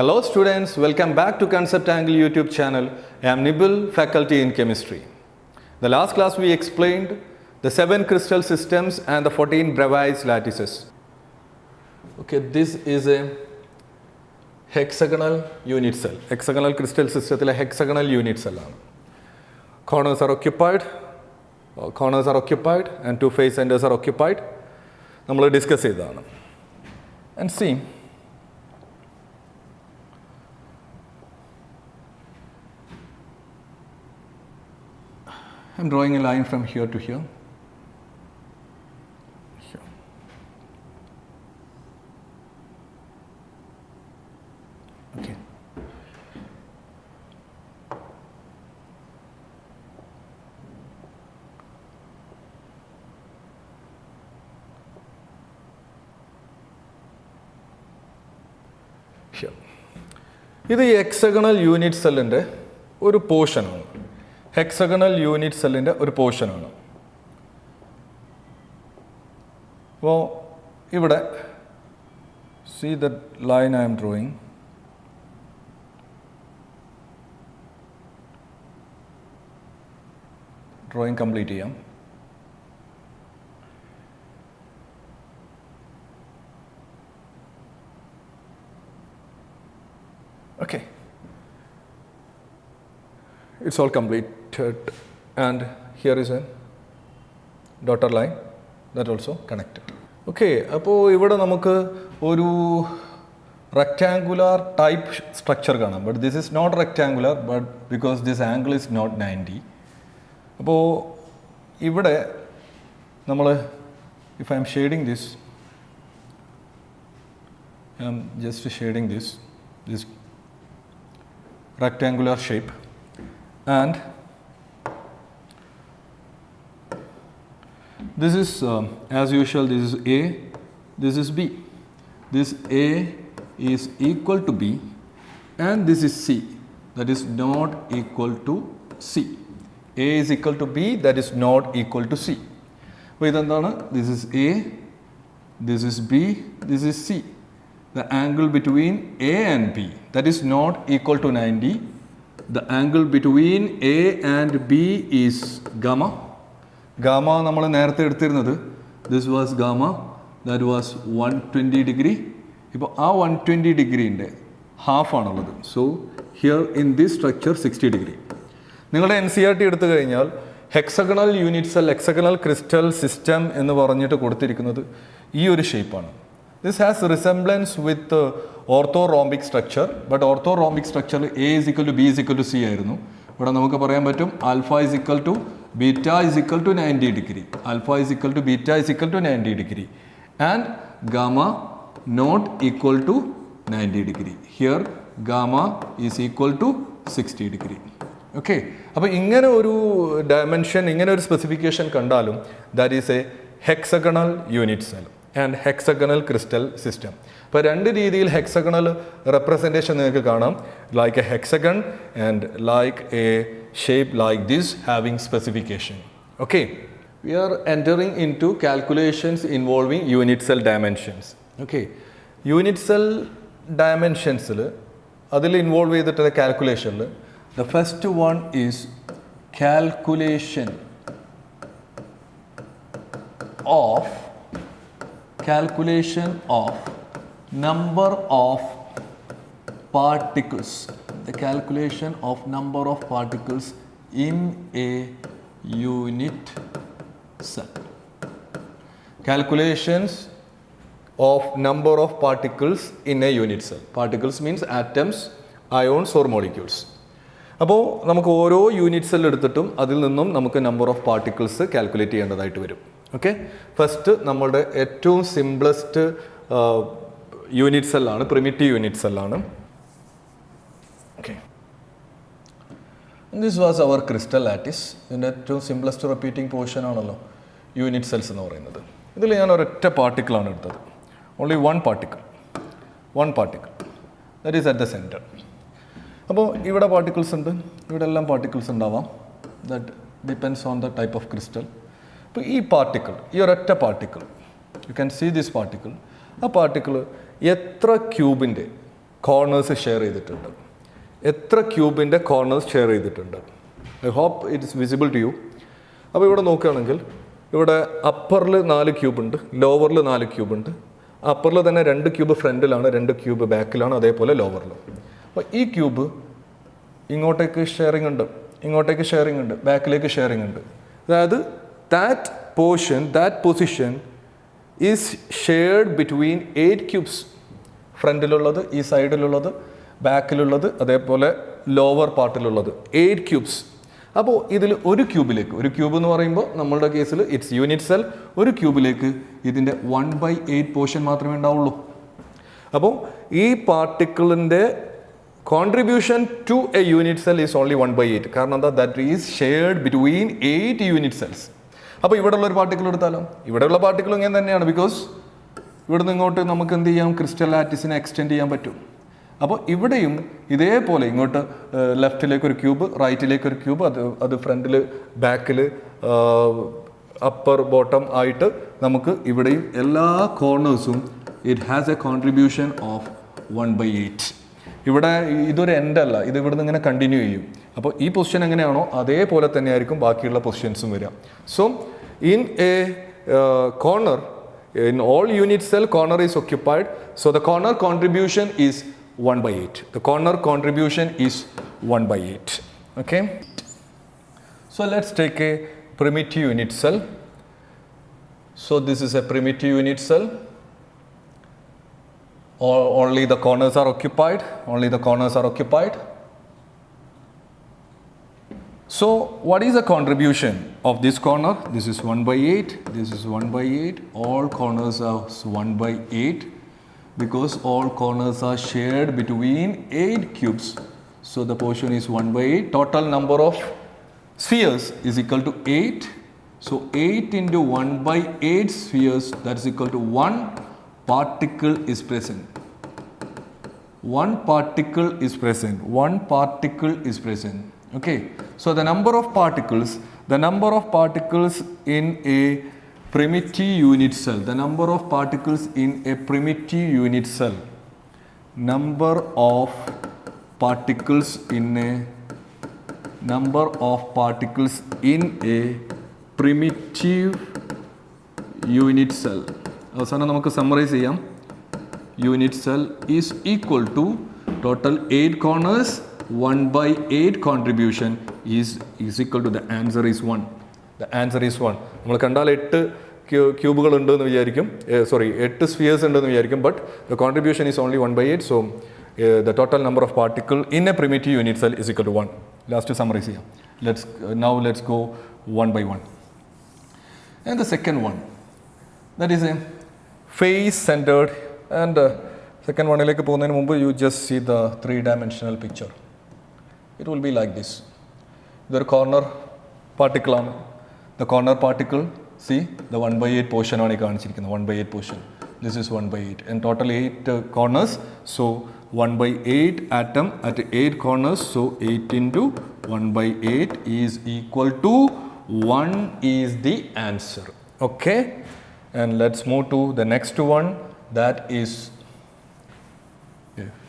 Hello students, welcome back to Concept Angle YouTube channel. I am Nibil, faculty in chemistry. The last class we explained the 7 crystal systems and the 14 Bravais lattices. Okay, this is a hexagonal unit cell. Hexagonal crystal system is a hexagonal unit cell. Corners are occupied and 2 face centers are occupied. We will discuss it and see. I am drawing a line from here to here. Okay. Here. This is the hexagonal unit cell in a portion. Hexagonal unit cell in a portion. Well, see that line I am drawing. Drawing complete here. Okay. It's all completed, and here is a dotted line that also connected. Okay, so here we have a rectangular type structure, but this is not rectangular, but because this angle is not 90. So here, if I am shading this, I am just shading this rectangular shape. And this is, as usual, this is A, this is B. This A is equal to B, and this is C, that is not equal to C. A is equal to B, that is not equal to C. This is A, this is B, this is C. The angle between A and B, that is not equal to 90. The angle between A and B is gamma. Gamma, this was gamma, that was 120 degree. Now, 120 degree half. So, here in this structure, 60 degree. You can NCERT hexagonal unit cell, hexagonal crystal system in the shape. This has resemblance with orthorhombic structure, but orthorhombic structure A is equal to B is equal to C. But alpha is equal to beta is equal to 90 degree. Alpha is equal to beta is equal to 90 degree. And gamma not equal to 90 degree. Here gamma is equal to 60 degree. Okay. So, this dimension, this specification, that is a hexagonal unit cell and hexagonal crystal system. But two hexagonal representation like a hexagon and like a shape like this having specification. Okay, we are entering into calculations involving unit cell dimensions. Okay, unit cell dimensions adil involve the calculation. The first one is calculation of number of particles. The calculation of number of particles in a unit cell. Calculations of number of particles in a unit cell. Particles means atoms, ions or molecules. So, we have unit cell number of particles calculate. Okay. First, our simplest unit cell, primitive unit cell. Okay. And this was our crystal lattice. The simplest repeating portion is unit cells. This is a particle. Only one particle. That is at the center. So, here are particles. That depends on the type of crystal. So, this particle, you can see this particle. A particle, etra cube inde, corners share ചെയ്തിട്ടുണ്ട്? എത്ര ക്യൂബിൻ്റെ corners share ചെയ്തിട്ടുണ്ട്? I hope it is visible to you. അപ്പോൾ ഇവിടെ നോക്കുകയാണെങ്കിൽ ഇവിടെ അപ്പറിൽ 4 ക്യൂബുണ്ട്, ലോവറിൽ 4 ക്യൂബുണ്ട്. അപ്പറിൽ തന്നെ 2 cube ഫ്രണ്ടിലാണ്, 2 ക്യൂബ് ബാക്കിലാണ്, അതേപോലെ ലോവറിലും. അപ്പോൾ ഈ ക്യൂബ് ഇങ്ങോട്ടേക്ക് ഷെയറിംഗ് ഉണ്ട്, ഇങ്ങോട്ടേക്ക് ഷെയറിംഗ് ഉണ്ട്, ബാക്കിലേക്ക് ഷെയറിംഗ് ഉണ്ട്. അതായത് that position is shared between 8 cubes. ഫ്രണ്ടിലുള്ളത്, ഈ സൈഡിലുള്ളത്, ബാക്കിലുള്ളത്, അതേപോലെ ലോവർ പാർട്ടിലുള്ളത് 8 ക്യൂബ്സ്. അപ്പോൾ ഇതിൽ ഒരു ക്യൂബിലേക്ക്, ഒരു ക്യൂബ് എന്ന് പറയുമ്പോൾ നമ്മളുടെ കേസിൽ ഇറ്റ്സ് യൂണിറ്റ് സെൽ, ഒരു ക്യൂബിലേക്ക് ഇതിൻ്റെ 1/8 പോർഷൻ മാത്രമേ ഉണ്ടാവുള്ളൂ. അപ്പോൾ ഈ പാർട്ടിക്കിളിൻ്റെ contribution to a unit cell is only 1/8. കാരണം എന്താ? That is shared between 8 unit cells. അപ്പോൾ ഇവിടെയുള്ള ഒരു പാർട്ടിക്കിൾ എടുത്താലോ? ഇവിടെയുള്ള പാർട്ടിക്കിൾ ഇങ്ങനെ തന്നെയാണ്. ബിക്കോസ് ഇവിടുന്ന് ഇങ്ങോട്ട് നമുക്ക് എന്ത് ചെയ്യാം? ക്രിസ്റ്റൽ ലാറ്റിസിനെ എക്സ്റ്റെൻഡ് ചെയ്യാൻ പറ്റും. അപ്പോൾ ഇവിടെയും ഇതേപോലെ ഇങ്ങോട്ട് ലെഫ്റ്റിലേക്ക് ഒരു ക്യൂബ്, റൈറ്റിലേക്ക് ഒരു ക്യൂബ്, അത് ഫ്രണ്ടിൽ, ബാക്കിൽ, അപ്പർ ബോട്ടം ആയിട്ട് നമുക്ക് ഇവിടെയും എല്ലാ കോർണേഴ്സും it has a contribution of 1/8. ഇവിടെ ഇതൊരു എൻഡ് അല്ല, ഇത് ഇവിടുന്ന് ഇങ്ങനെ കണ്ടിന്യൂ ചെയ്യും. അപ്പോൾ ഈ പൊസിഷൻ എങ്ങനെയാണോ അതേപോലെ തന്നെയായിരിക്കും ബാക്കിയുള്ള പൊസിഷൻസും വരിക. So in A corner, in all unit cell, corner is occupied. So the corner contribution is 1/8. The corner contribution is 1/8. Okay. So let's take a primitive unit cell. So this is a primitive unit cell. Only the corners are occupied. Only the corners are occupied. So what is the contribution of this corner? This is 1/8, this is 1/8, all corners are 1/8 because all corners are shared between 8 cubes. So the portion is 1/8. Total number of spheres is equal to 8. So 8 into 1/8 spheres, that is equal to 1 particle is present. 1 particle is present. 1 particle is present. Okay, so the number of particles in a primitive unit cell, the number of particles in a primitive unit cell, number of particles in a primitive unit cell. അവസാനം നമുക്ക് summarise ചെയ്യാം. Unit cell is equal to total 8 corners, 1/8 contribution is equal to, the answer is 1. The answer is 1. നമ്മൾ കണ്ടാൽ 8 ക്യൂബുകൾ ഉണ്ടെന്ന് വിചാരിക്കും, 8 spheres ഉണ്ടെന്ന് വിചാരിക്കും, but the contribution is only 1/8. So the total number of particle in a primitive unit cell is equal to 1. Last summarize ചെയ്യാം. Let's go one by one. And the second one, that is a face centered, and second one like പോകുന്നതിന് മുമ്പ് you just see the 3-dimensional picture. It will be like this. ഇതൊരു corner particle ആണ്. The corner particle, see the 1/8 portion ആണ് ഈ കാണിച്ചിരിക്കുന്നത്, 1/8 portion. This is 1/8 and total 8 corners. So 1/8 atom at 8 corners. So 8 into 1/8 is equal to 1 is the answer. Okay, and let's move to the next one, that is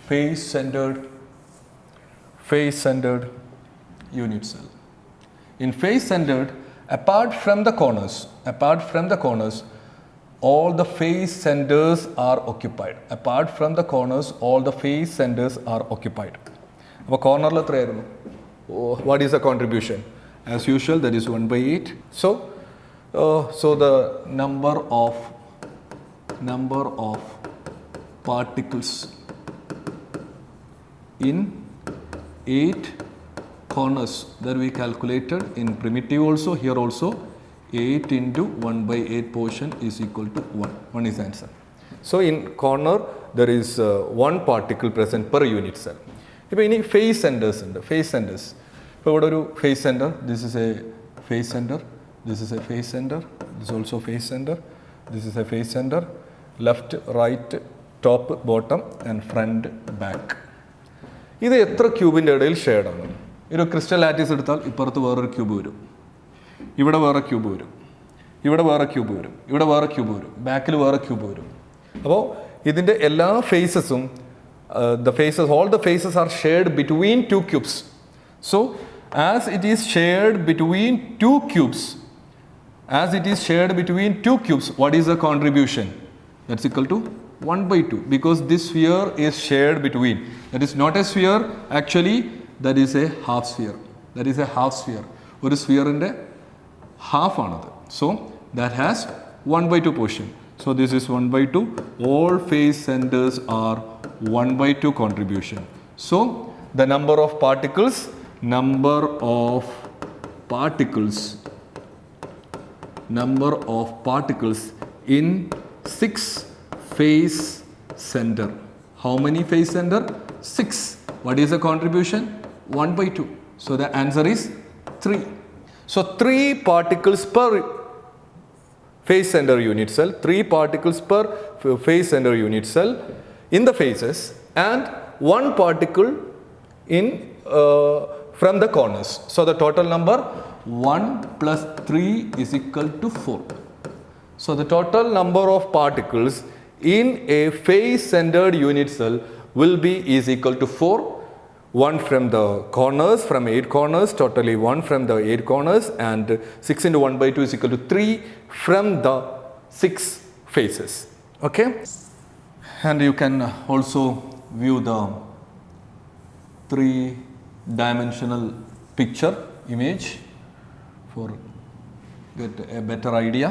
face centered unit cell. In face centered, apart from the corners, all the face centers are occupied. Apart from the corners, all the face centers are occupied. അപ്പോൾ കോർണറിൽ എത്രയായിരുന്നു? What is the contribution? As usual, that is 1/8. So the number of particles in 8 corners that we calculated in primitive also, here also 8 into 1/8 portion is equal to 1. 1 is the answer. So in corner there is 1 particle present per unit cell. ഇപ്പോൾ ഇനി face centres ഉണ്ട്. Face centres ഇപ്പോൾ ഇവിടെ ഒരു face centre, this is a face centre, this is a face centre, this also face centre, this is a face centre, left right top bottom and front back. ഇത് എത്ര ക്യൂബിൻ്റെ ഇടയിൽ ഷെയർഡാണ്? ഒരു crystal lattice എടുത്താൽ ഇപ്പുറത്ത് വേറൊരു ക്യൂബ് വരും, ഇവിടെ വേറെ ക്യൂബ് വരും, ഇവിടെ വേറെ ക്യൂബ് വരും, ഇവിടെ വേറെ ക്യൂബ് വരും, ബാക്കിൽ വേറെ ക്യൂബ് വരും. അപ്പോൾ ഇതിൻ്റെ എല്ലാ ഫേസസും all the faces are shared between two cubes. So as it is shared between two cubes, what is the contribution? That's equal to 1 by 2, because this sphere is shared between. That is not a sphere, actually that is a half sphere. ഒരു സ്ഫിയറിൻ്റെ half ആണത്. So that has 1 by 2 portion. So this is 1 by 2. All face centers are 1 by 2 contribution. So the number of particles in 6 face center. How many face center? 6. What is the contribution? 1 by 2. So the answer is 3. So 3 particles per face center unit cell, 3 particles per face center unit cell in the faces, and 1 particle in from the corners. So the total number 1 plus 3 is equal to 4. So the total number of particles in a face centered unit cell will be is equal to 4. 1 from the corners, from 8 corners, totally 1 from the 8 corners, and 6 into 1 by 2 is equal to 3 from the 6 faces. Okay? And you can also view the 3-dimensional picture image for get a better idea.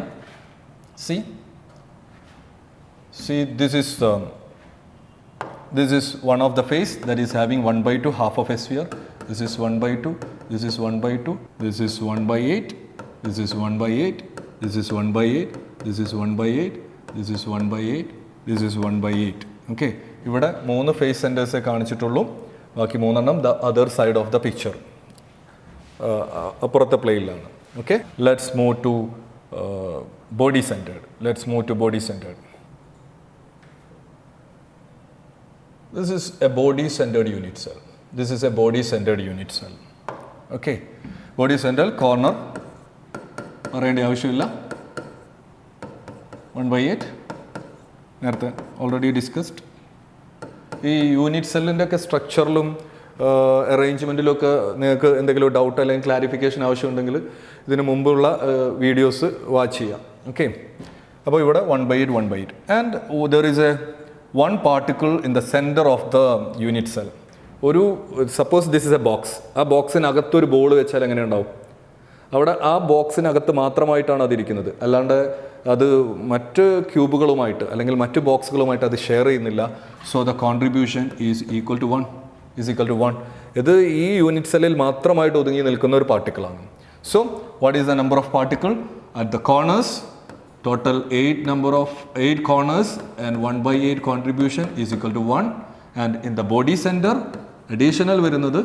See, this is one of the face that is having 1 by 2, half of a sphere. This is 1 by 2, this is 1 by 2, this is 1 by 8, this is 1 by 8, this is 1 by 8, this is 1 by 8, this is 1 by 8, this is 1 by 8. Okay, ഇവിടെ 3 face centers കാണിച്ചിട്ടുള്ളൂ. ബാക്കി 3 എണ്ണം the other side of the picture. അപ്പുറത്തെ പ്ലേയിലാണ്. Okay, let's move to body centered. This is a body centered unit cell. Okay, body centered corner പറയേണ്ട ആവശ്യമില്ല. 1 by 8 നേരത്തെ already discussed. ഈ unit സെല്ലിൻ്റെ ഒക്കെ സ്ട്രക്ചറിലും അറേഞ്ച്മെൻറ്റിലും ഒക്കെ നിങ്ങൾക്ക് എന്തെങ്കിലും ഡൗട്ട് അല്ലെങ്കിൽ ക്ലാരിഫിക്കേഷൻ ആവശ്യമുണ്ടെങ്കിൽ ഇതിന് മുമ്പുള്ള വീഡിയോസ് വാച്ച് ചെയ്യാം. ഓക്കെ, അപ്പോൾ ഇവിടെ 1 by 8 and there is A 1 particle in the center of the unit cell. Suppose this is a box. ആ ബോക്സിനകത്ത് ഒരു ബോൾ വെച്ചാൽ എങ്ങനെ ഉണ്ടാവും? അവിടെ ആ ബോക്സിനകത്ത് മാത്രമായിട്ടാണ് അതിരിക്കുന്നത്, അല്ലാണ്ട് അത് മറ്റ് ക്യൂബുകളുമായിട്ട് അല്ലെങ്കിൽ മറ്റ് ബോക്സുകളുമായിട്ട് അത് ഷെയർ ചെയ്യുന്നില്ല. So the contribution is equal to 1. ഇത് ഈ യൂണിറ്റ് സെല്ലിൽ മാത്രമായിട്ട് ഒതുങ്ങി നിൽക്കുന്ന ഒരു പാർട്ടിക്കിളാണ്. So what is the number of particle at the corners? Total 8 corners and 1 by 8 contribution is equal to 1. And in the body center, additional വരുന്നത്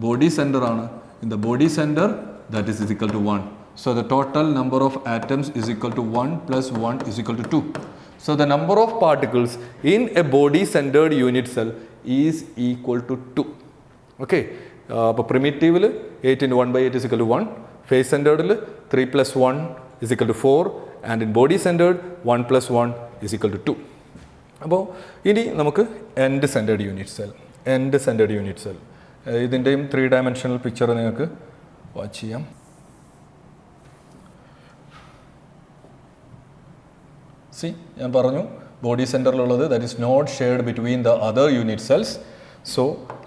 body center ആണ്. In the body center, that is equal to 1. So the total number of atoms is equal to 1 plus 1 is equal to 2. So the number of particles in a body centered unit cell is equal to 2. Okay, അപ്പോൾ primitive 8 into 1 by 8 is equal to 1. Face centered 3 plus 1 is equal to 4. And in body centered 1 plus 1 is equal to 2. അപ്പോൾ ഇനി നമുക്ക് end centred unit cell ഇതിൻ്റെയും 3-dimensional picture നിങ്ങൾക്ക് watch ചെയ്യാം. ഞാൻ പറഞ്ഞു body സെൻറ്ററിലുള്ളത് that is not shared between the other unit cells. So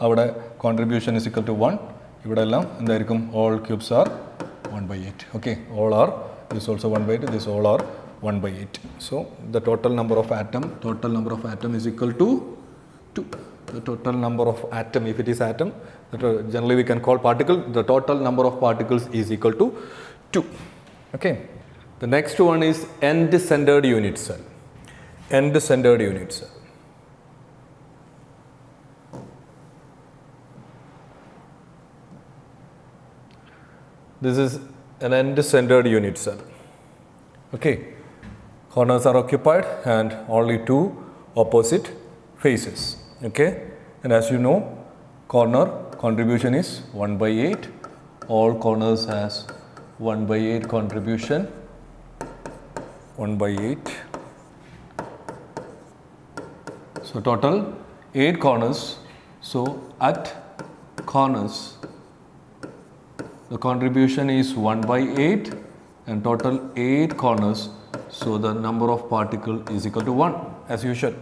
അവിടെ കോൺട്രിബ്യൂഷൻ ഇസ് ഇക്വൽ ടു 1. ഇവിടെ എല്ലാം എന്തായിരിക്കും? All cubes are 1 by 8. Okay, all are, this also 1 by 8, this all are 1 by 8. So the total number of atom is equal to 2. The total number of atom, if it is atom, that generally we can call particle, the total number of particles is equal to 2. Okay, the next one is end centered unit cell. This is an end-centered unit cell. Okay, corners are occupied and only 2 opposite faces. Okay, and as you know, corner contribution is 1 by 8. All corners has 1 by 8 contribution. 1 by 8. So total 8 corners. So at corners, the contribution is 1 by 8 and total 8 corners. So the number of particle is equal to 1 as usual.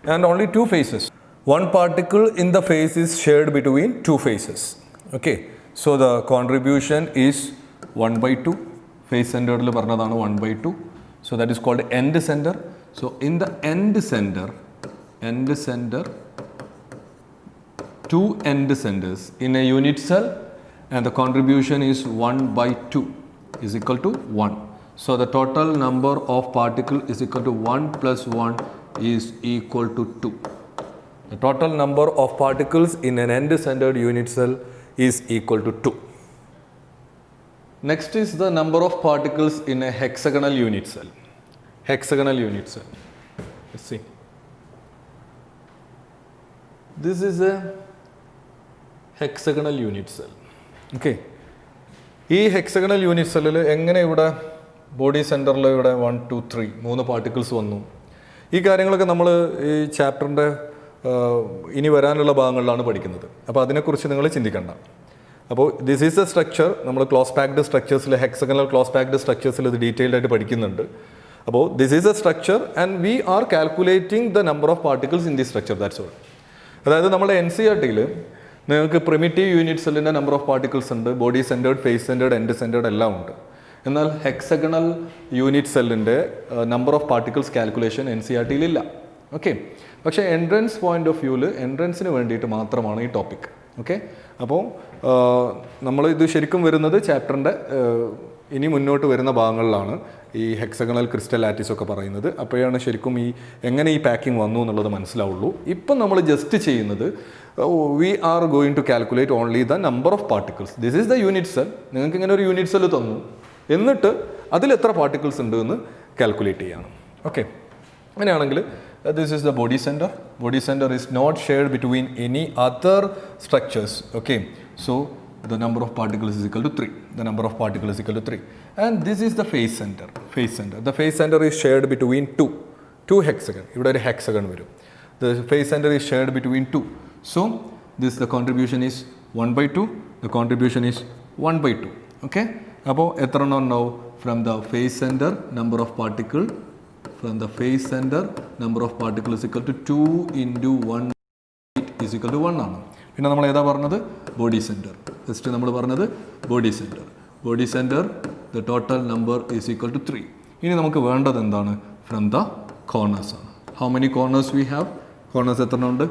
And only 2 faces. One particle in the face is shared between 2 faces. Okay. So the contribution is 1 by 2. Face centered 1 by 2. So that is called end center. So in the end center, two end centers in a unit cell, and the contribution is 1 by 2 is equal to 1. So the total number of particles is equal to 1 plus 1 is equal to 2. The total number of particles in an end-centered unit cell is equal to 2. Next is the number of particles in a hexagonal unit cell. Hexagonal unit cell. Let's see. This is a hexagonal unit cell. Okay. This hexagonal unit cell is body center 1, 2, 3 3 particles വന്നു. ഈ കാര്യങ്ങളൊക്കെ നമ്മൾ ഈ ചാപ്റ്ററിൻ്റെ ഇനി വരാനുള്ള ഭാഗങ്ങളിലാണ് പഠിക്കുന്നത്. അപ്പോൾ അതിനെക്കുറിച്ച് നിങ്ങൾ ചിന്തിക്കണ്ട. അപ്പോൾ ദിസ് ഈസ് എ സ്ട്രക്ചർ. നമ്മൾ ക്ലോസ് പാക്ഡ് സ്ട്രക്ചേഴ്സിൽ ഹെക്സഗണൽ ക്ലോസ് പാക്ഡ് സ്ട്രക്ചേഴ്സിൽ ഇത് ഡീറ്റെയിൽഡ് ആയിട്ട് പഠിക്കുന്നുണ്ട്. അപ്പോൾ this is a structure and we are calculating the number of particles in the structure. That's all. അതായത് നമ്മുടെ NCERT-യിൽ നിങ്ങൾക്ക് പ്രിമിറ്റീവ് യൂണിറ്റ് സെല്ലിൻ്റെ നമ്പർ ഓഫ് പാർട്ടിക്കിൾസ് ഉണ്ട്, body centred, face centred, end centred എല്ലാം ഉണ്ട്. എന്നാൽ ഹെക്സഗണൽ യൂണിറ്റ് സെല്ലിൻ്റെ നമ്പർ ഓഫ് പാർട്ടിക്കിൾസ് കാൽക്കുലേഷൻ NCERT-യിൽ ഇല്ല. ഓക്കെ. പക്ഷേ എൻട്രൻസ് പോയിന്റ് ഓഫ് വ്യൂവിൽ എൻട്രൻസിന് വേണ്ടിയിട്ട് മാത്രമാണ് ഈ ടോപ്പിക്. ഓക്കെ. അപ്പോൾ നമ്മൾ ഇത് ശരിക്കും വരുന്നത് ചാപ്റ്ററിൻ്റെ ഇനി മുന്നോട്ട് വരുന്ന ഭാഗങ്ങളിലാണ് ഈ ഹെക്സഗണൽ ക്രിസ്റ്റൽ ലാറ്റിസ് ഒക്കെ പറയുന്നത്. അപ്പോഴാണ് ശരിക്കും എങ്ങനെ ഈ പാക്കിംഗ് വന്നു എന്നുള്ളത് മനസ്സിലാവുള്ളൂ. ഇപ്പം നമ്മൾ ജസ്റ്റ് ചെയ്യുന്നത് we are going to calculate only the number of particles. This is the unit cell. നിങ്ങൾക്ക് ഇങ്ങനെ ഒരു യൂണിറ്റ് സെൽ തന്നു, എന്നിട്ട് അതിൽ എത്ര പാർട്ടിക്കിൾസ് ഉണ്ട് എന്ന് കാൽക്കുലേറ്റ് ചെയ്യണം. ഓക്കെ. അങ്ങനെയാണെങ്കിൽ this is the body center. Body center is not shared between any other structures. Okay. So the number of particles is equal to 3. The number of particles is equal to 3. And this is the face center. Face center. The face center is shared between two hexagon. ഇവിടെ ഒരു hexagon വരും. The face center is shared between 2. So this the contribution is 1 by 2. The contribution is 1 by 2. Okay. അപ്പോൾ എത്ര എണ്ണം ഉണ്ടാവും? From the face center, number of particle from the face center, number of particles is equal to 2 into 1 is equal to 1 ആണ്. പിന്നെ നമ്മൾ ഏതാ പറഞ്ഞത്? Body centre. Just നമ്മൾ പറഞ്ഞത് body centre. Body centre the total number is equal to 3. ഇനി നമുക്ക് വേണ്ടത് എന്താണ്? ഫ്രം ദ കോർണേഴ്സ് ആണ്. How many corners we have? Corners എത്ര ഉണ്ട്?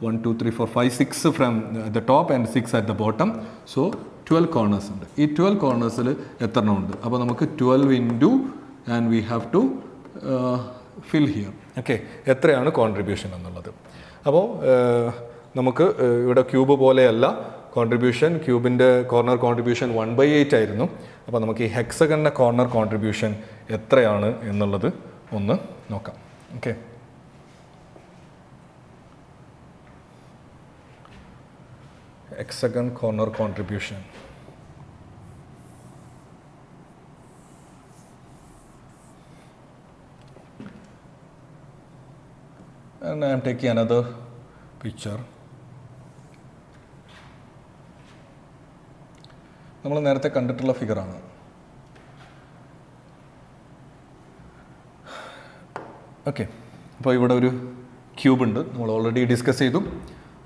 1, 2, 3, 4, 5, 6 from the top and 6 at the bottom. So 12 corners ഉണ്ട്. ഈ 12 കോർണേഴ്സിൽ എത്ര എണ്ണം ഉണ്ട്? അപ്പോൾ നമുക്ക് 12 into and we have to fill here. Okay. എത്രയാണ് കോൺട്രിബ്യൂഷൻ എന്നുള്ളത്? അപ്പോൾ നമുക്ക് ഇവിടെ ക്യൂബ് പോലെയല്ല കോൺട്രിബ്യൂഷൻ. ക്യൂബിൻ്റെ കോർണർ കോൺട്രിബ്യൂഷൻ 1/8 ആയിരുന്നു. അപ്പോൾ നമുക്ക് ഈ ഹെക്സഗണിൻ്റെ കോർണർ കോൺട്രിബ്യൂഷൻ എത്രയാണ് എന്നുള്ളത് ഒന്ന് നോക്കാം. Okay. Hexagon corner contribution. And I am taking another picture. നമ്മൾ നേരത്തെ കണ്ടിട്ടുള്ള ഫിഗറാണ്. ഓക്കെ. അപ്പോൾ ഇവിടെ ഒരു ക്യൂബ് ഉണ്ട്, നമ്മൾ ഓൾറെഡി ഡിസ്കസ് ചെയ്തു.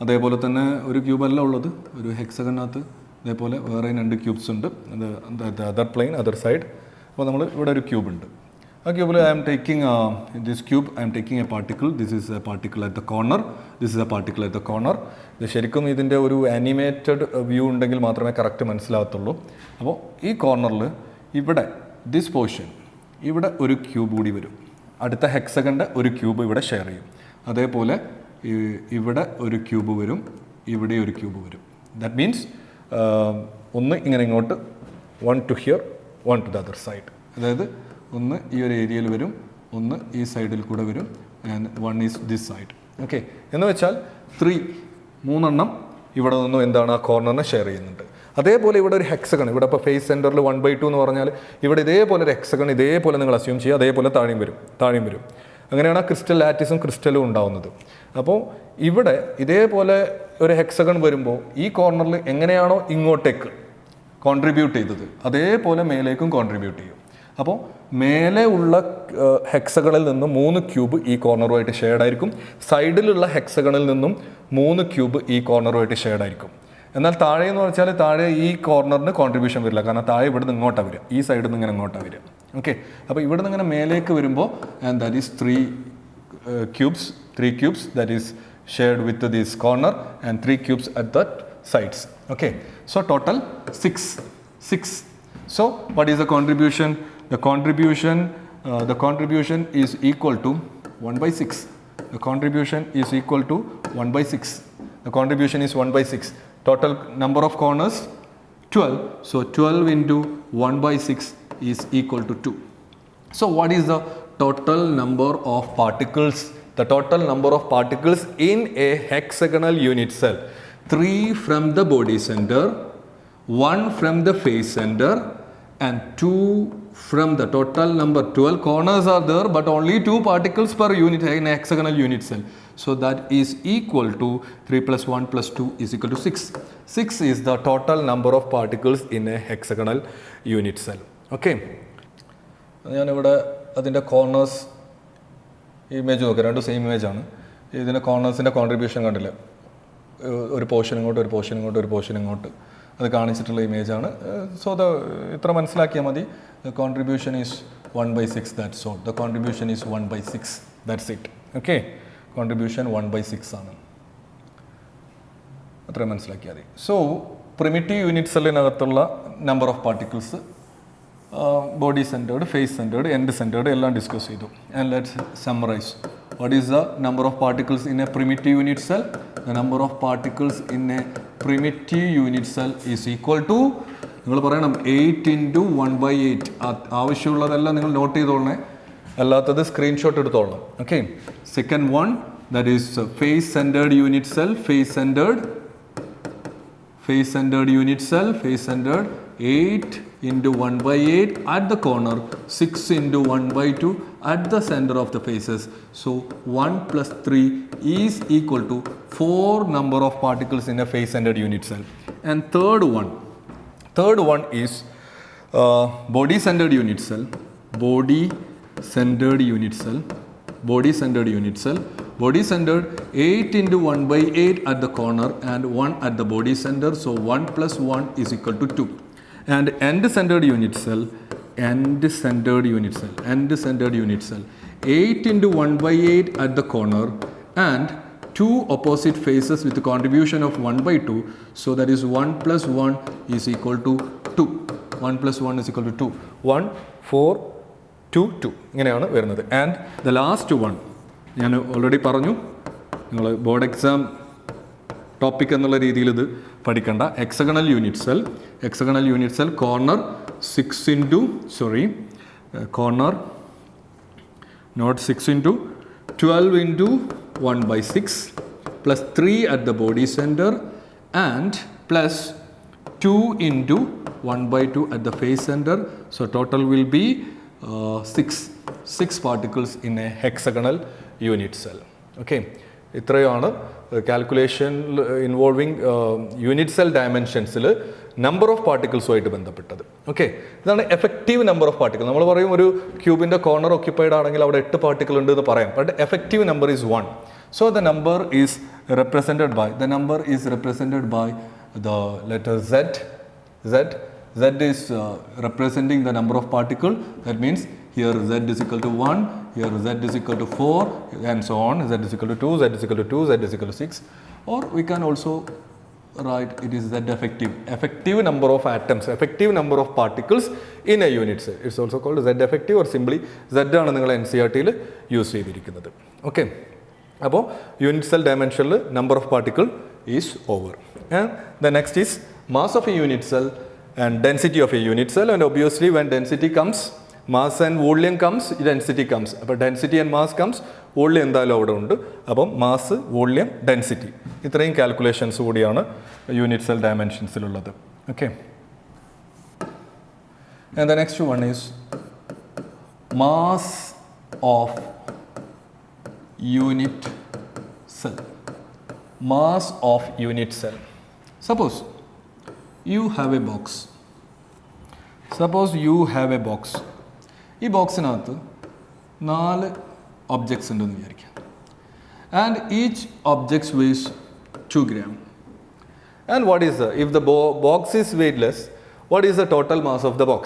അതേപോലെ തന്നെ ഒരു ക്യൂബല്ല ഉള്ളത്, ഒരു ഹെക്സഗണിനകത്ത് അതേപോലെ വേറെ 2 ക്യൂബ്സ് ഉണ്ട്. അത് അതർ പ്ലെയിൻ, അതർ സൈഡ്. അപ്പോൾ നമ്മൾ ഇവിടെ ഒരു ക്യൂബ് ഉണ്ട്. ആ ക്യൂബിൽ I am taking this cube, I am taking a particle. This is a particle at the corner. This is a particle at the corner. ഇത് ശരിക്കും ഇതിൻ്റെ ഒരു ആനിമേറ്റഡ് വ്യൂ ഉണ്ടെങ്കിൽ മാത്രമേ കറക്റ്റ് മനസ്സിലാകത്തുള്ളൂ. അപ്പോൾ ഈ കോർണറിൽ ഇവിടെ ദിസ് പോർഷൻ ഇവിടെ ഒരു ക്യൂബ് കൂടി വരും. അടുത്ത ഹെക്സഗണിൻ്റെ ഒരു ക്യൂബ് ഇവിടെ ഷെയർ ചെയ്യും. അതേപോലെ ഇവിടെ ഒരു ക്യൂബ് വരും, ഇവിടെ ഒരു ക്യൂബ് വരും. ദാറ്റ് മീൻസ് ഒന്ന് ഇങ്ങനെ ഇങ്ങോട്ട്, 1 to here, 1 to the other side. അതായത് ഒന്ന് ഈ ഒരു ഏരിയയിൽ വരും, ഒന്ന് ഈ സൈഡിൽ കൂടെ വരും, and 1 is this side. Okay. എന്ന് വെച്ചാൽ 3 എണ്ണം ഇവിടെ നിന്നും എന്താണ് ആ കോർണറിനെ ഷെയർ ചെയ്യുന്നുണ്ട്. അതേപോലെ ഇവിടെ ഒരു ഹെക്സഗൺ, ഇവിടെ ഇപ്പോൾ ഫേസ് സെൻറ്ററിൽ 1/2 എന്ന് പറഞ്ഞാൽ ഇവിടെ ഇതേപോലെ ഒരു ഹെക്സഗൺ ഇതേപോലെ നിങ്ങൾ അസ്യൂം ചെയ്യുക. അതേപോലെ താഴെയും വരും. അങ്ങനെയാണ് ആ ക്രിസ്റ്റൽ ലാറ്റിസും ക്രിസ്റ്റലും ഉണ്ടാവുന്നത്. അപ്പോൾ ഇവിടെ ഇതേപോലെ ഒരു ഹെക്സഗൺ വരുമ്പോൾ ഈ കോർണറിൽ എങ്ങനെയാണോ ഇങ്ങോട്ടേക്ക് കോൺട്രിബ്യൂട്ട് ചെയ്തത് അതേപോലെ മേലേക്കും കോൺട്രിബ്യൂട്ട് ചെയ്യും. അപ്പോൾ മേലെ ഉള്ള ഹെക്സഗണിൽ നിന്നും 3 ക്യൂബ് ഈ കോർണറുമായിട്ട് ഷെയർഡായിരിക്കും. സൈഡിലുള്ള ഹെക്സഗണിൽ നിന്നും 3 ക്യൂബ് ഈ കോർണറുമായിട്ട് ഷെയർഡായിരിക്കും. എന്നാൽ താഴെ എന്ന് വെച്ചാൽ താഴെ ഈ കോർണറിന് കോൺട്രിബ്യൂഷൻ വരില്ല, കാരണം താഴെ ഇവിടെ നിന്ന് ഇങ്ങോട്ടാണ് വരിക, ഈ സൈഡിൽ നിന്ന് ഇങ്ങനെ ഇങ്ങോട്ടാണ് വരിക. ഓക്കെ, അപ്പോൾ ഇവിടെ നിന്ന് ഇങ്ങനെ മേലേക്ക് വരുമ്പോൾ and that is 3 cubes that is shared with this corner and 3 cubes at the sides. Okay, so total 6. So what is the contribution? The contribution is equal to 1 by 6. The contribution is equal to 1 by 6. The contribution is 1 by 6. Total number of corners 12. So 12 into 1 by 6 is equal to 2. So what is the total number of particles? The total number of particles in a hexagonal unit cell. 3 from the body center, 1 from the face center, and 2 from the total number. 12 corners are there, but only 2 particles per unit in a hexagonal unit cell. So that is equal to 3 plus 1 plus 2 is equal to 6. 6 is the total number of particles in a hexagonal unit cell. Okay. ഞാനിവിടെ അതിൻ്റെ corners image നോക്കുക, രണ്ടും same ഇമേജാണ്. ഇതിൻ്റെ കോർണേഴ്സിൻ്റെ contribution കണ്ടില്ല, ഒരു portion ഇങ്ങോട്ട് ഒരു portion ഇങ്ങോട്ട് ഒരു പോർഷൻ ഇങ്ങോട്ട് അത് കാണിച്ചിട്ടുള്ള ഇമേജാണ്. സോ ഇത്ര മനസ്സിലാക്കിയാൽ മതി. The contribution is 1 by 6, that's all. The contribution is 1 by 6, that's it. Okay, contribution 1 by 6 ആണ്. അത്രയും മനസ്സിലാക്കിയാൽ മതി. സോ പ്രിമിറ്റീവ് യൂണിറ്റ് സെല്ലിനകത്തുള്ള number of particles body centered, face centered, end centered എല്ലാം ഡിസ്കസ് ചെയ്തു. And let's summarise. What is the number of particles in a primitive unit cell? The number of particles in a primitive unit cell is equal to, നിങ്ങൾ പറയണം 8 into 1 by 8. ആവശ്യമുള്ളതെല്ലാം നിങ്ങൾ note ചെയ്തോളണേ, അല്ലാത്തത് screenshot എടുത്തോളണം. Okay, second one that is face centred unit cell. Face centred unit cell, face centred 8 into 1 by 8 at the corner, 6 into 1 by 2 at the center of the faces. So 1 plus 3 is equal to 4 number of particles in a face centered unit cell. And third one is body centered unit cell. Body centered 8 into 1 by 8 at the corner and 1 at the body center. So 1 plus 1 is equal to 2. And end centered unit cell, 8 into 1 by 8 at the corner and 2 opposite faces with the contribution of 1 by 2. So that is 1 plus 1 is equal to 2. 1 plus 1 is equal to 2. 1, 4, 2, 2. ഇങ്ങനെയാണ് വരുന്നത്. And the last one ഞാൻ already പറഞ്ഞു, നിങ്ങൾ board exam topic എന്നുള്ള രീതിയിൽ ഇത് പഠിക്കേണ്ട. Hexagonal unit cell corner 6 into corner not 6 into 12 into 1 by 6 plus 3 at the body center and plus 2 into 1 by 2 at the face center. So total will be 6 particles in a hexagonal unit cell. Okay, ഇത്രയാണ് calculation involving unit cell ഡയമെൻഷൻസിൽ number of പാർട്ടിക്കിൾസുമായിട്ട് ബന്ധപ്പെട്ടത്. Okay, ഇതാണ് effective number of particle. നമ്മൾ പറയും ഒരു ക്യൂബിൻ്റെ corner occupied ആണെങ്കിൽ അവിടെ 8 പാർട്ടിക്കിൾ ഉണ്ട് എന്ന് പറയാം. But effective number is 1. So the number is represented by the letter Z. Z is representing the number of particle. That means here Z is equal to 1, here Z is equal to 4, and so on. Z is equal to 2, Z is equal to 2, Z is equal to 6. Or we can also write it is Z effective number of atoms, effective number of particles in a unit cell. It's also called Z effective or simply Z ആണ് നിങ്ങൾ NCERT-ൽ use ചെയ്തിരിക്കുന്നത്. Okay, അപ്പോൾ unit cell ഡയമെൻഷനിൽ number of particle is over. And the next is mass of a unit cell and density of a unit cell. And obviously when density comes, mass and volume comes, density comes. അപ്പോൾ density and mass comes, volume എന്തായാലും അവിടെ ഉണ്ട്. അപ്പം mass, volume, density, ഇത്രയും calculations കൂടിയാണ് unit cell ഡയമെൻഷൻസിലുള്ളത്. Okay, and the next one is mass of unit cell. Mass of unit cell. Suppose you have a box. ഈ ബോക്സിനകത്ത് 4 objects ഉണ്ടെന്ന് വിചാരിക്കാം. And each object weighs 2 grams. And what is if the box is weightless, what is the total mass of the box?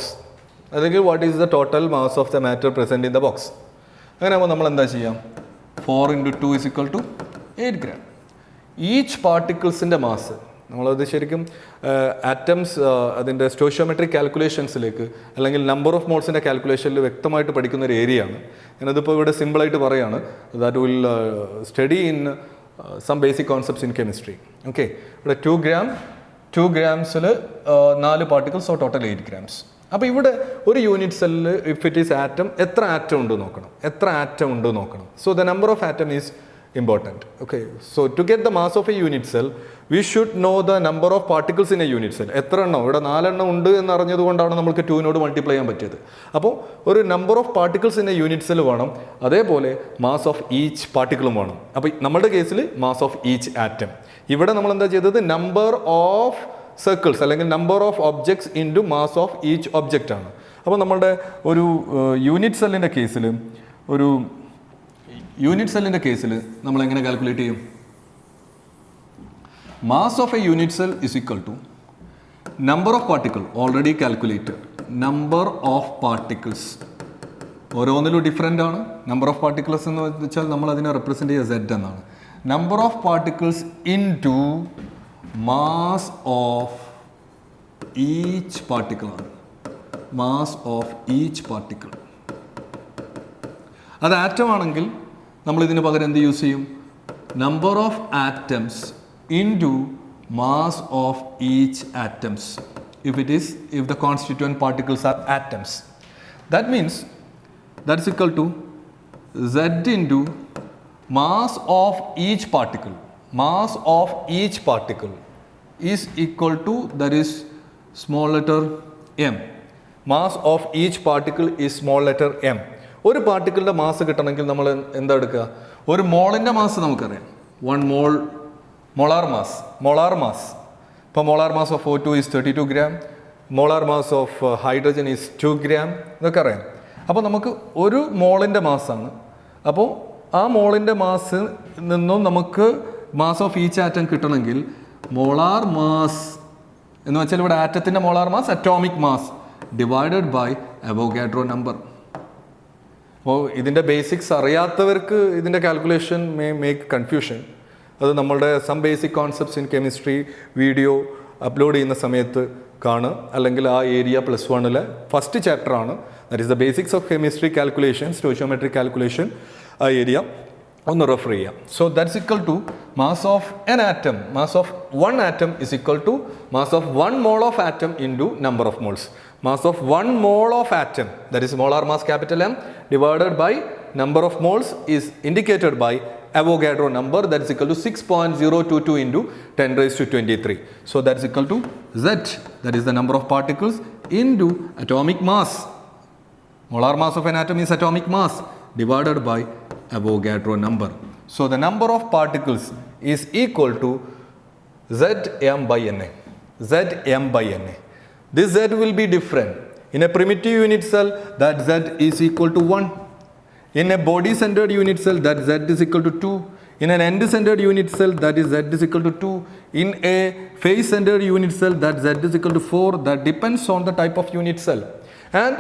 അല്ലെങ്കിൽ what is the total mass of the matter present in the box? അങ്ങനെ ആകുമ്പോൾ നമ്മൾ എന്താ ചെയ്യാം? 4 into 2 is equal to 8 gram. Each particlesൻ്റെ mass നമ്മളത് ശരിക്കും atoms അതിൻ്റെ stoichiometric കാൽക്കുലേഷൻസിലേക്ക് അല്ലെങ്കിൽ നമ്പർ ഓഫ് മോൾസിൻ്റെ കാൽക്കുലേഷനിൽ വ്യക്തമായിട്ട് പഠിക്കുന്ന ഒരു ഏരിയ ആണ്. ഞാനതിപ്പോൾ ഇവിടെ സിമ്പിളായിട്ട് പറയുകയാണ്. That will study in some basic concepts in chemistry. Okay, ഇവിടെ 2 ഗ്രാംസിൽ 4 പാർട്ടിക്കിൾസ്, സോ ടോട്ടൽ 8 ഗ്രാംസ്. അപ്പോൾ ഇവിടെ ഒരു യൂണിറ്റ് സെല്ലിൽ ഇഫ് ഇറ്റ് ഈസ് ആറ്റം, എത്ര ആറ്റം ഉണ്ട് നോക്കണം. So the number of atom is important. Okay, so to get the mass of a unit cell, we should know the number of particles in a unit cell. എത്ര എണ്ണം ഇവിടെ 4 എണ്ണം ഉണ്ട് എന്ന് അറിഞ്ഞതുകൊണ്ടാണ് നമുക്ക് 2 നോട് മൾട്ടിപ്ലൈ ചെയ്യാൻ പറ്റിയത്. അപ്പോൾ ഒരു number of particles in A unit cell വേണം, അതേപോലെ മാസ് ഓഫ് ഈച്ച് പാർട്ടിക്കിളും വേണം. അപ്പോൾ നമ്മുടെ കേസിൽ മാസ് ഓഫ് ഈച്ച് ആറ്റം. ഇവിടെ നമ്മൾ എന്താ ചെയ്തത്? നമ്പർ ഓഫ് സർക്കിൾസ് അല്ലെങ്കിൽ number of objects into mass of each object ആണ്. അപ്പോൾ നമ്മുടെ ഒരു യൂണിറ്റ് സെല്ലിൻ്റെ കേസിൽ നമ്മൾ എങ്ങനെ കാൽക്കുലേറ്റ് ചെയ്യും? Mass of a unit cell is equal to number of particle, already calculated. Number of particles ഓരോന്നിലും ഡിഫറെൻ്റ് ആണ്. നമ്പർ ഓഫ് പാർട്ടിക്കിൾസ് എന്ന് വെച്ചാൽ നമ്മൾ അതിനെ റെപ്രസെൻ്റ് ചെയ്യുക Z എന്നാണ്. Number of particles into mass of each particle ആണ്. Mass of each particle. അത് ആറ്റം ആണെങ്കിൽ നമ്മൾ ഇതിന് പകരം എന്ത് യൂസ് ചെയ്യും? Number of atoms into mass of each atoms if the constituent particles are atoms. That means that's equal to Z into mass of each particle. Mass of each particle is equal to, that is small letter m. Mass of each particle is small letter m. ഒരു പാർട്ടിക്കിളിൻ്റെ mass കിട്ടണമെങ്കിൽ നമ്മൾ എന്താ എടുക്കുക? ഒരു മോളിൻ്റെ mass നമുക്കറിയാം, 1 mole molar mass. ഇപ്പോൾ molar mass of O2 is 32 gram, molar mass of hydrogen is 2 gram എന്നൊക്കെ അറിയാം. അപ്പോൾ നമുക്ക് ഒരു മോളിൻ്റെ മാസ്സാണ്. അപ്പോൾ ആ മോളിൻ്റെ മാസ് നിന്നും നമുക്ക് മാസ് ഓഫ് ഈച്ച് ആറ്റം കിട്ടണമെങ്കിൽ മോളാർ മാസ് എന്ന് വെച്ചാൽ ഇവിടെ ആറ്റത്തിൻ്റെ molar mass atomic mass divided by Avogadro number. അപ്പോൾ ഇതിൻ്റെ ബേസിക്സ് അറിയാത്തവർക്ക് ഇതിൻ്റെ കാൽക്കുലേഷൻ മേക്ക് കൺഫ്യൂഷൻ. അത് നമ്മളുടെ some basic concepts in chemistry video upload ചെയ്യുന്ന സമയത്ത് കാണുക, അല്ലെങ്കിൽ ആ ഏരിയ +1 ഫസ്റ്റ് ചാപ്റ്ററാണ്. That is the basics of chemistry calculation, stoichiometric calculation. ആ ഏരിയ ഒന്ന് റെഫർ ചെയ്യാം. So that's equal to mass of N atom. Mass of 1 atom is equal to mass of 1 mole of atom into number of moles. Mass of 1 mole of atom, that is molar mass capital M, divided by number of moles is indicated by Avogadro number, that is equal to 6.022 into 10 raised to 23. So that is equal to Z, that is the number of particles, into atomic mass. Molar mass of an atom is atomic mass divided by Avogadro number. So the number of particles is equal to Zm by Na. Zm by Na. This Z will be different. In a primitive unit cell, that Z is equal to 1. In a body-centered unit cell, that Z is equal to 2. In an end-centered unit cell, that is Z is equal to 2. In a face-centered unit cell, that Z is equal to 4. That depends on the type of unit cell. And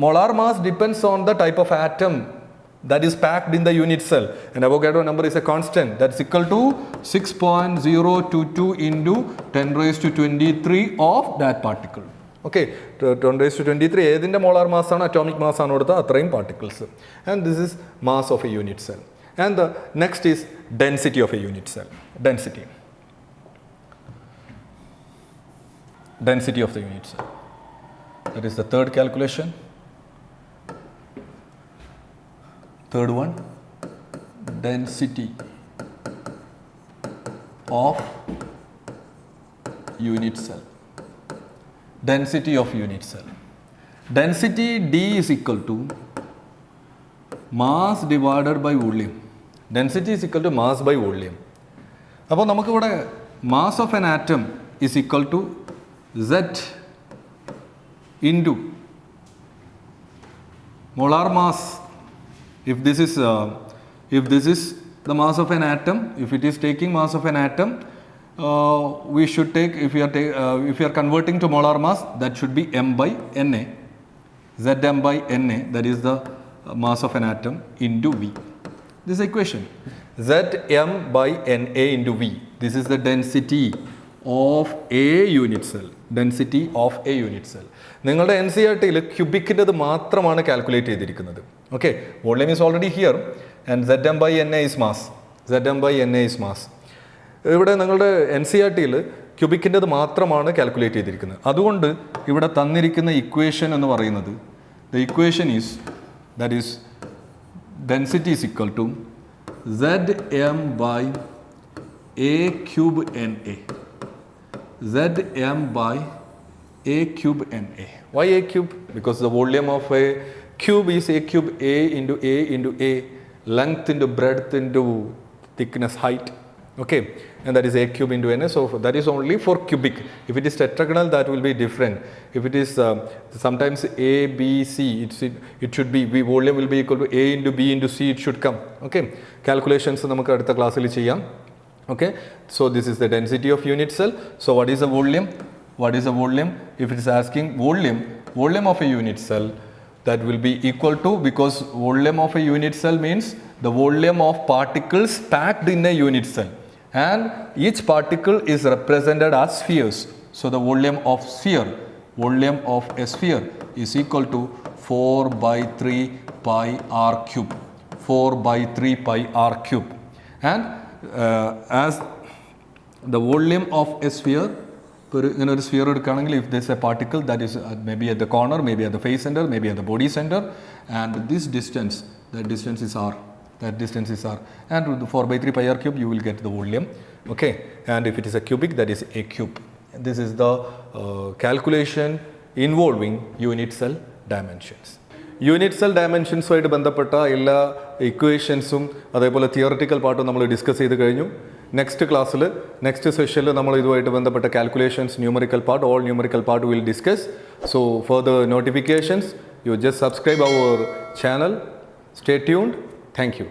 molar mass depends on the type of atom that is packed in the unit cell. And Avogadro number is a constant. That's equal to 6.022 into 10 raised to 23 of that particle. Okay, 10 raised to 23 ഏതിൻ്റെ molar മാസ്സാണ്, atomic മാസ്സാണ് കൊടുത്താൽ അത്രയും particles. And this is mass of a unit cell. And the next is density of a unit cell. Density of the unit cell. That is the third calculation. Third one, density of unit cell. Density of unit cell. Density D is equal to mass divided by volume. Density is equal to mass by volume. അപ്പോൾ നമുക്കിവിടെ mass of an atom is equal to Z into molar mass. If this is the mass of an atom, if it is taking mass of an atom, we should take, if we are converting to molar mass, that should be m by Na. Zm by Na, that is the mass of an atom, into V. This equation, Zm by Na into V. This is the density of a unit cell. Density of a unit cell. നിങ്ങളുടെ NCERT-യിൽ ക്യൂബിക്കിൻ്റെത് മാത്രമാണ് calculate ചെയ്തിരിക്കുന്നത്. Okay, volume is already here and Zm by Na is mass. Zm by Na is mass. ഇവിടെ നിങ്ങളുടെ NCERT-യിൽ ക്യൂബിക്കിൻ്റെത് മാത്രമാണ് calculate ചെയ്തിരിക്കുന്നത്. അതുകൊണ്ട് ഇവിടെ തന്നിരിക്കുന്ന ഇക്വേഷൻ എന്ന് പറയുന്നത്, the equation is, that is density is equal to Zm by A cube Na. Zm by A cube Na. Why A cube? Because the volume of a cube is A cube, A into A, length into breadth into thickness, height. Okay, and that is A cube into Na. So that is only for cubic. If it is tetragonal, that will be different. If it is sometimes A, B, C, it should be, volume will be equal to A into B into C, it should come. Okay, calculations നമുക്ക് അടുത്ത ക്ലാസ്സിൽ ചെയ്യാം. Okay, so this is the density of unit cell. So what is the volume? What is the volume? If it is asking volume of a unit cell, that will be equal to, because volume of a unit cell means the volume of particles packed in a unit cell, and each particle is represented as spheres. So the volume of a sphere is equal to 4 by 3 pi r cube. 4 by 3 pi r cube. And as the volume of a sphere, in a sphere, if there is a particle that is maybe at the corner, maybe at the face center, maybe at the body center, and this distance, that distance is r. That distance is r. And with the 4 by 3 pi r cube, you will get the volume. Okay, and if it is a cubic, that is a cube. This is the calculation involving unit cell dimensions. Unit cell ഡയമെൻഷൻസുമായിട്ട് ബന്ധപ്പെട്ട എല്ലാ ഇക്വേഷൻസും അതേപോലെ theoretical പാർട്ടും നമ്മൾ discuss ചെയ്ത് കഴിഞ്ഞു. Next ക്ലാസ്സിൽ, next സെഷനിൽ നമ്മൾ ഇതുമായിട്ട് ബന്ധപ്പെട്ട calculations, numerical part, all numerical part will discuss. So for the notifications, you just subscribe our channel. Stay tuned. Thank U.